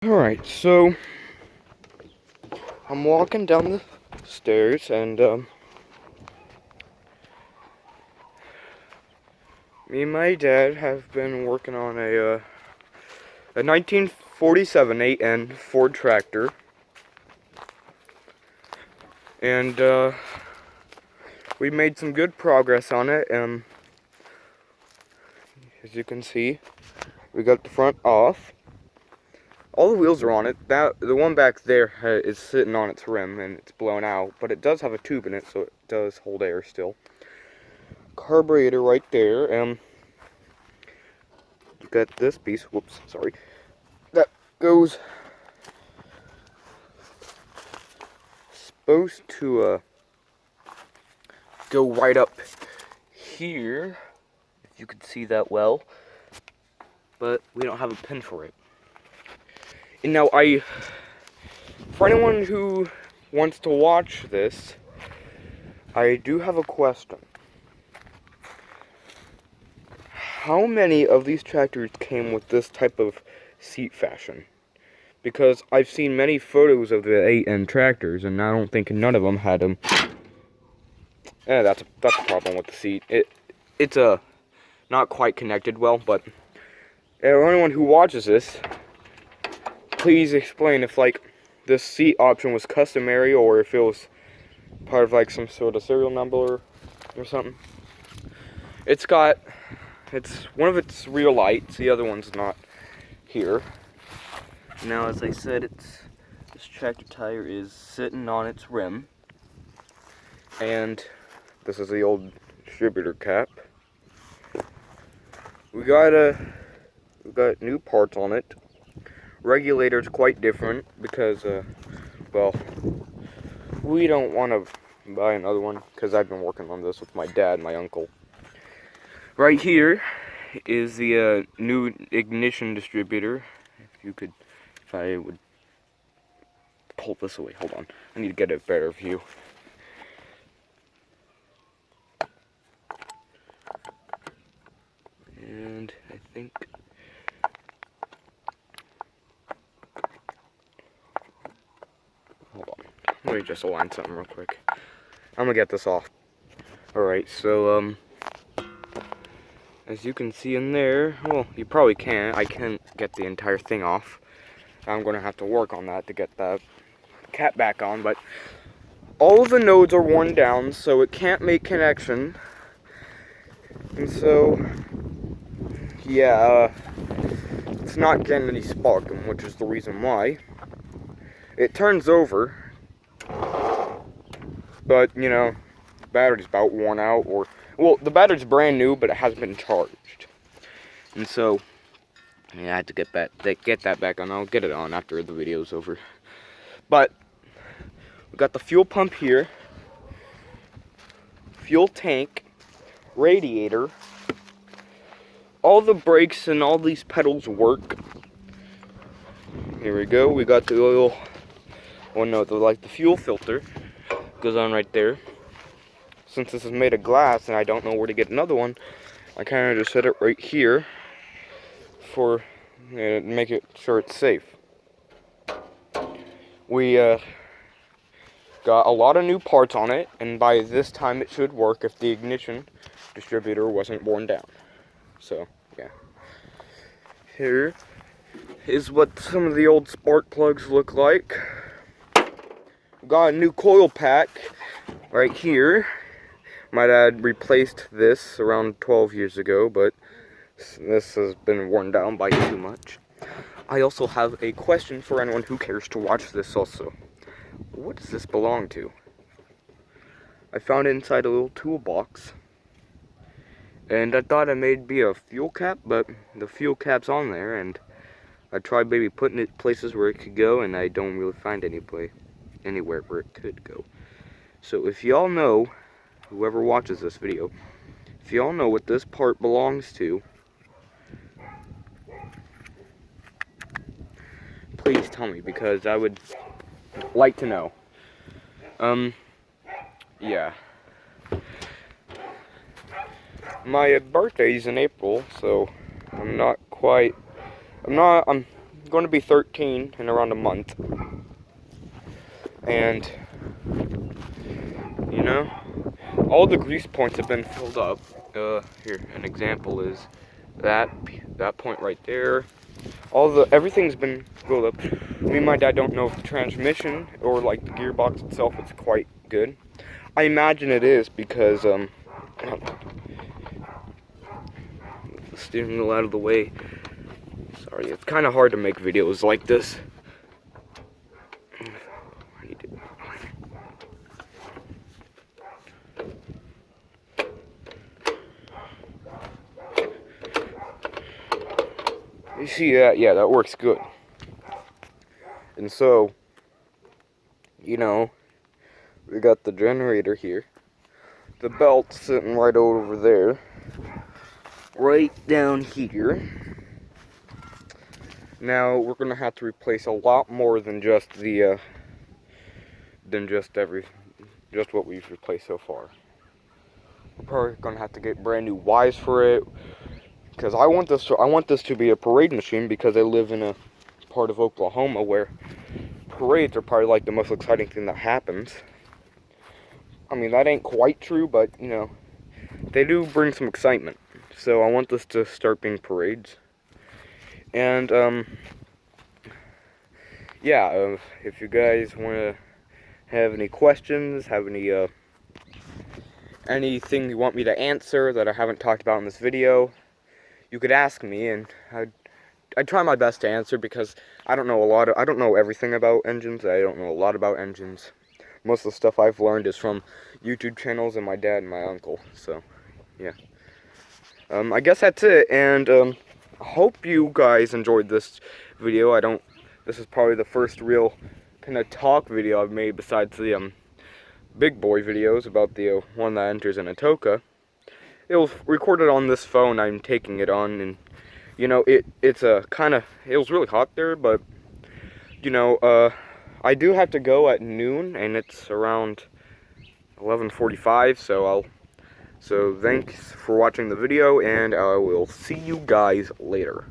Alright, so I'm walking down the stairs and me and my dad have been working on a 1947 8N Ford tractor, and we made some good progress on it. As you can see, we got the front off. All the wheels are on it. The one back there is sitting on its rim and it's blown out, but it does have a tube in it, so it does hold air still. Carburetor right there. You got this piece. Whoops, sorry. That goes. Supposed to go right up here, if you could see that well, but we don't have a pin for it. And now for anyone who wants to watch this, I do have a question. How many of these tractors came with this type of seat fashion? Because I've seen many photos of the 8N tractors, and I don't think none of them had them. That's a problem with the seat. It's not quite connected well, but anyone who watches this, please explain if this seat option was customary or if it was part of some sort of serial number or something. It's one of its rear lights, the other one's not here. Now, as I said, this tractor tire is sitting on its rim, and this is the old distributor cap. We got new parts on it. Regulator's quite different because, well, we don't want to buy another one because I've been working on this with my dad and my uncle. Right here is the new ignition distributor. If I would pull this away, hold on. I need to get a better view. And I think hold on. Let me just align something real quick. I'm gonna get this off. Alright, so as you can see in there, well, you probably can't. I can't get the entire thing off. I'm gonna have to work on that to get the cap back on, but all of the nodes are worn down, so it can't make connection. And so, yeah, it's not getting any sparking, which is the reason why. It turns over, but, the battery's about worn out, well, the battery's brand new, but it hasn't been charged. And so, yeah, I had to get that back on. I'll get it on after the video's over. But we got the fuel pump here, fuel tank, radiator. All the brakes and all these pedals work. Here we go. We got the oil. Oh no, the fuel filter goes on right there. Since this is made of glass and I don't know where to get another one, I kind of just set it right here for make it sure it's safe. We got a lot of new parts on it, and by this time it should work if the ignition distributor wasn't worn down. So, yeah. Here is what some of the old spark plugs look like. Got a new coil pack right here. My dad replaced this around 12 years ago, but this has been worn down by too much. I also have a question for anyone who cares to watch this also. What does this belong to? I found it inside a little toolbox, and I thought it may be a fuel cap, but the fuel cap's on there, and I tried maybe putting it places where it could go, and I don't really find anywhere where it could go. So if y'all know, whoever watches this video, if y'all know what this part belongs to, please tell me, because I would like to know. Yeah. My birthday's in April, so I'm going to be 13 in around a month. And, you know, all the grease points have been filled up. Here, an example is that point right there. Everything's been filled up. Me and my dad don't know if the transmission or like the gearbox itself is quite good. I imagine it is because steering wheel out of the way. Sorry, it's kind of hard to make videos like this. You see that? Yeah, that works good. And so, you know, we got the generator here. The belt's sitting right over there. Right down here. Now, we're gonna have to replace a lot more than just the, just what we've replaced so far. We're probably gonna have to get brand new Ys for it. Because I want this to be a parade machine, because I live in a part of Oklahoma where parades are probably like the most exciting thing that happens. I mean, that ain't quite true, but you know, they do bring some excitement. So I want this to start being parades. And yeah, if you guys want to have any questions, have any anything you want me to answer that I haven't talked about in this video, you could ask me, and I'd try my best to answer, because I don't know everything about engines. I don't know a lot about engines. Most of the stuff I've learned is from YouTube channels and my dad and my uncle. So, yeah. I guess that's it, and I hope you guys enjoyed this video. This is probably the first real kind of talk video I've made besides the big boy videos about the one that enters in Atoka. It was recorded on this phone I'm taking it on, and you know, it was really hot there, but you know, I do have to go at noon, and it's around 11:45, so thanks for watching the video, and I will see you guys later.